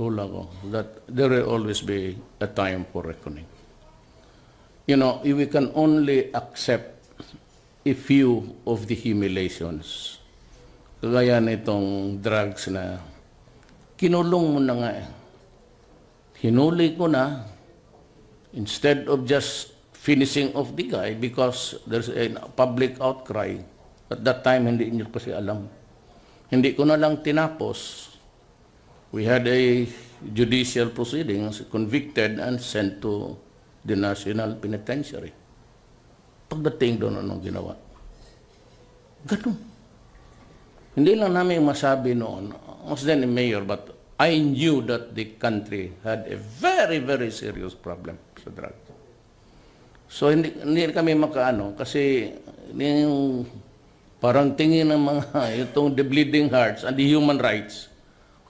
lola ko, that there will always be a time for reckoning. You know, we can only accept a few of the humiliations. Kagaya nitong drugs na kinulong mo na nga eh. Hinuli ko na, instead of just finishing off the guy because there's a public outcry. At that time, hindi niyo kasi alam. Hindi ko na lang tinapos. We had a judicial proceedings, convicted and sent to the National Penitentiary. Pagdating doon, anong ginawa? Ganun. Hindi lang namin masabi noon, I was then a mayor, but I knew that the country had a very, very serious problem sa drugs. So hindi kami makaano kasi yung parang tingin ng mga itong the bleeding hearts and the human rights,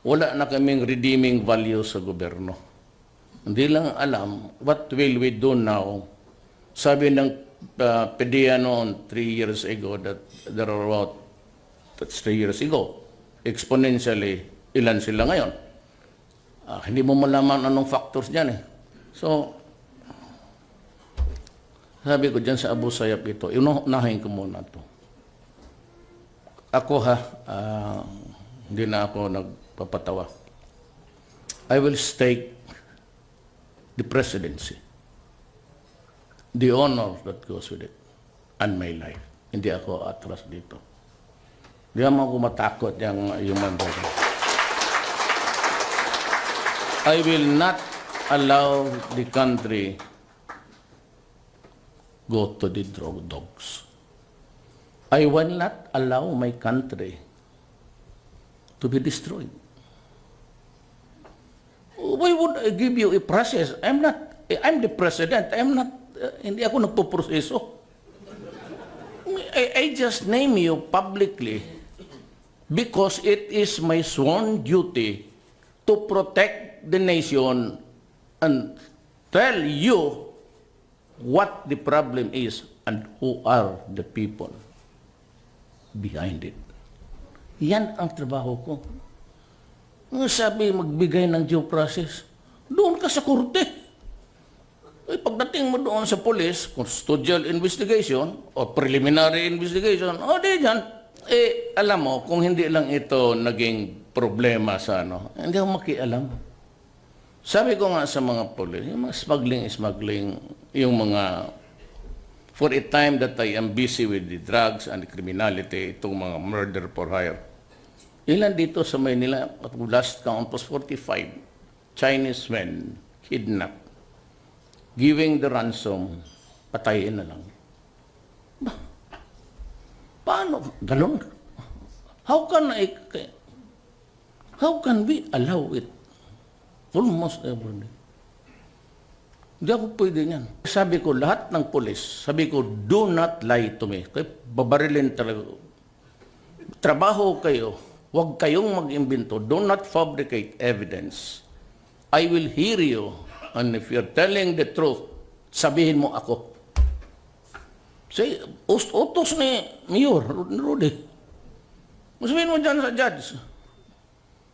wala na kaming redeeming value sa gobyerno. Hindi lang alam, what will we do now? Sabi ng PDEA noon 3 years ago that there are about, that's 3 years ago, exponentially, ilan sila ngayon? Hindi mo malaman anong factors dyan eh. So, sabi ko dyan sa Abu Sayyaf ito, inunahin ko muna ito. Ako hindi na ako nagpapatawa. I will stake the presidency, the honor that goes with it, and my life. Hindi ako atras dito. Hindi naman ako matakot yung human rights. I will not allow the country go to the drug dogs. I will not allow my country to be destroyed. Why would I give you a process? I'm the president. Hindi ako nagpo-proseso. I just name you publicly because it is my sworn duty to protect the nation and tell you what the problem is and who are the people behind it. Yan ang trabaho ko. Sabi, magbigay ng due process. Doon ka sa korte. Pagdating mo doon sa police, custodial investigation o preliminary investigation, di dyan. Alam mo, kung hindi lang ito naging problema sa hindi ako makialam. Sabi ko nga sa mga police, yung mga smuggling, yung mga, for a time that I am busy with the drugs and the criminality, itong mga murder for hire. Ilan dito sa Maynila, at last count was 45 Chinese men kidnapped, giving the ransom, patayin na lang. Paano? Ganon? How can we allow it? Almost every day. Hindi ako pwede niyan. Sabi ko, lahat ng pulis, sabi ko, do not lie to me. Kaya babarilin talaga. Trabaho kayo, huwag kayong mag-imbento. Do not fabricate evidence. I will hear you. And if you're telling the truth, sabihin mo ako. Say, utos ni Mayor Rudy. Sabihin mo dyan sa judge.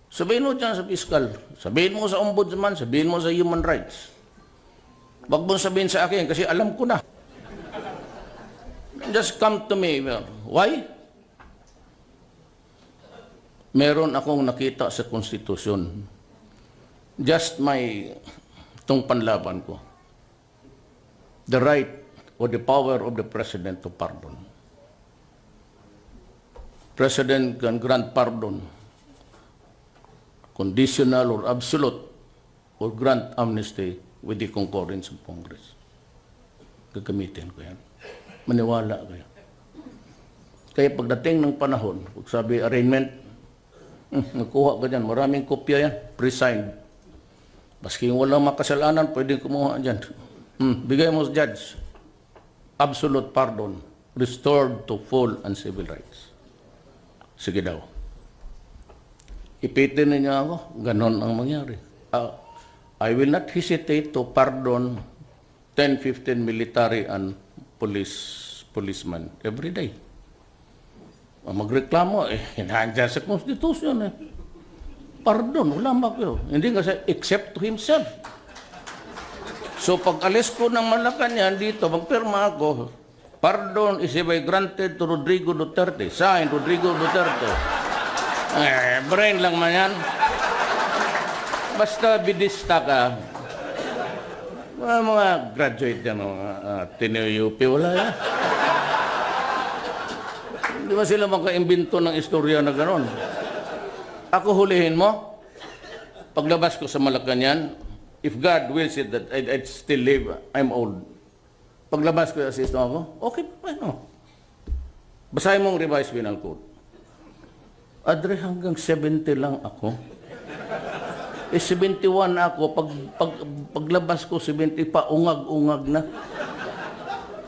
Sabihin mo dyan sa fiscal. Sabihin mo sa ombudsman. Sabihin mo sa human rights. Wag mo sabihin sa akin kasi alam ko na. Just come to me. Why? Meron akong nakita sa konstitusyon. Just itong panlaban ko. The right or the power of the president to pardon. President can grant pardon, conditional or absolute, or grant amnesty with the concurrence of Congress. Gagamitin ko yan. Maniwala kayo. Kaya pagdating ng panahon, pag sabi arraignment, nakuha ka dyan. Maraming kopya yan. Pre-signed. Maski walang makasalanan, pwede kumuha dyan. Bigay mo sa judge. Absolute pardon. Restored to full and civil rights. Sige daw. Ipitin niya ako. Ganon ang mangyari. I will not hesitate to pardon 10-15 military and policemen every day. Magreklamo, hinahandyan sa konstitusyon. pardon, wala ko. Hindi kasi except to himself. So pag alis ko ng Malacanang dito, magpirma ako, pardon is hereby granted to Rodrigo Duterte. Signed, Rodrigo Duterte. Brain lang man yan. Basta bidista ka, mga graduate yan, Tineo-UP, wala yan. Hindi ba sila makaimbento ng istorya na gano'n? Ako hulihin mo, paglabas ko sa Malacanang, if God wills it that I'd still live, I'm old. Paglabas ko yung assistant ako, okay pa, no? Basahin mong revised penal code. Adre, hanggang 70 lang ako. 71 ako, paglabas ko 70 pa, ungag-ungag na.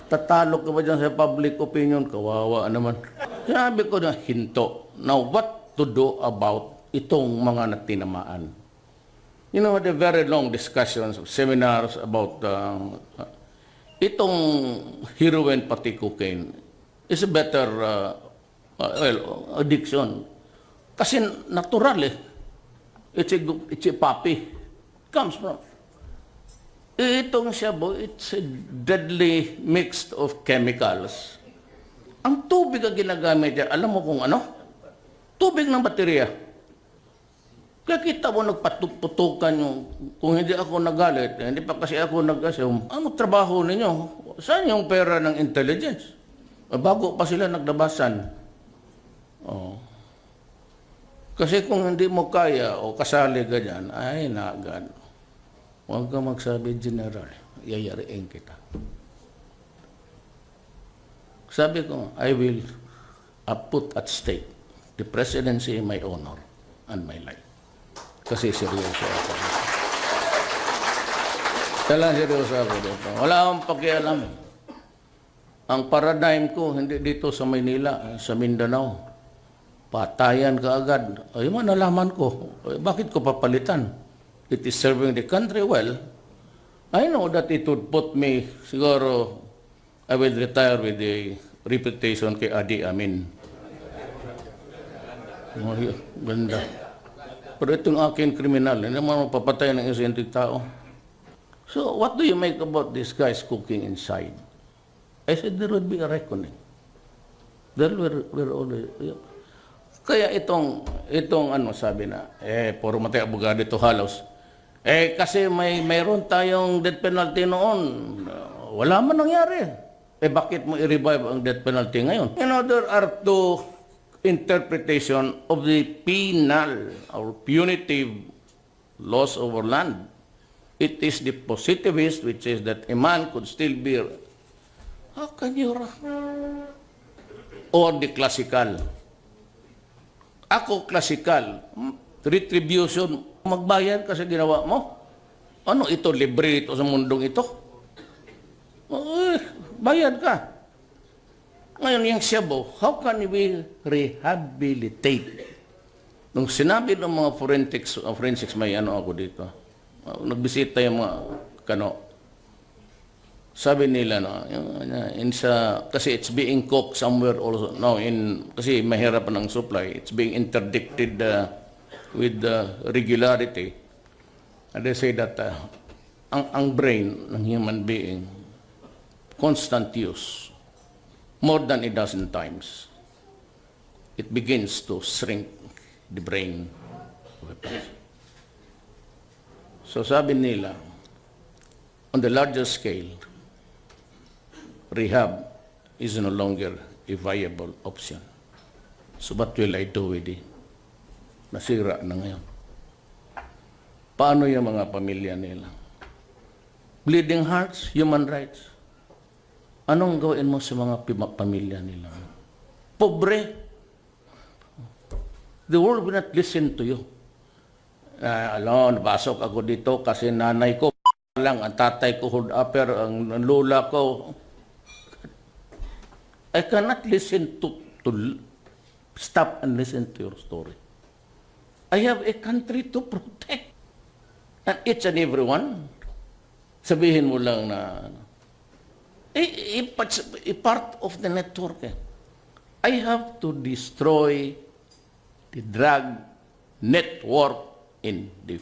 Tatalo ka ba dyan sa public opinion? Kawawa naman. Sabi ko na hinto. Now, what to do about itong mga natinamaan? You know, the very long discussions, seminars about itong heroin pati cocaine is a better addiction. Kasi natural eh. It's a puppy. Comes from. Itong shabu, it's a deadly mix of chemicals. Ang tubig ang ginagamit niya, alam mo kung ano? Tubig ng baterya. Kaya kita mo nagpatutukan yung, kung hindi ako nagalit, hindi pa kasi ako nag-assume, ano trabaho ninyo? Saan yung pera ng intelligence? Bago pa sila naglabasan. Oh. Kasi kung hindi mo kaya o kasali ka dyan, ay nagad. Huwag ka magsabi, General, yayariin kita. Sabi ko, I will put at stake the presidency, my honor, and my life. Kasi seryoso ako. Talagang seryoso ako dito. Wala akong pakialam. Ang paradigm ko, hindi dito sa Maynila, sa Mindanao. Patayan ka agad. Ay, nalaman ko. Ay, bakit ko papalitan? It is serving the country well. I know that it would put me, siguro, I will retire with the reputation kay Adi Amin. Oh, ganda. Pero itong aking kriminal, hindi naman mapapatay ng isang tao. So, what do you make about these guys cooking inside? I said, there would be a reckoning. There were always... Kaya itong ano sabi na, puro matay abogado ito halos. Kasi mayroon tayong death penalty noon. Wala man nangyari. Bakit mo i-revive ang death penalty ngayon? You know, there are two interpretation of the penal or punitive laws over land. It is the positivist, which is that a man could still be, how can you, or the classical. Ako, classical. Retribution, magbayad kasi ginawa mo. Ano ito, libre ito sa mundong ito? Bayad ka. Ngayon, yung shabu, how can we rehabilitate? Nung sinabi ng mga forensics, may ano ako dito. Nagbisita yung mga sabi nila, no, kasi it's being cooked somewhere also. No, kasi mahirap ng supply. It's being interdicted with regularity. And they say that ang brain ng human being, constant use, more than a dozen times, it begins to shrink the brain of a person. So sabi nila, on the larger scale, rehab is no longer a viable option. So what will I do with it? Nasira na ngayon. Paano yung mga pamilya nila? Bleeding hearts, human rights. Anong gawin mo sa mga pamilya nila? Pobre. The world will not listen to you. Nabasok ako dito kasi nanay ko lang, ang tatay ko hood upper, ang lola ko. I cannot listen to stop and listen to your story. I have a country to protect. And each and every one, sabihin mo lang na, a part of the network. I have to destroy the drug network in the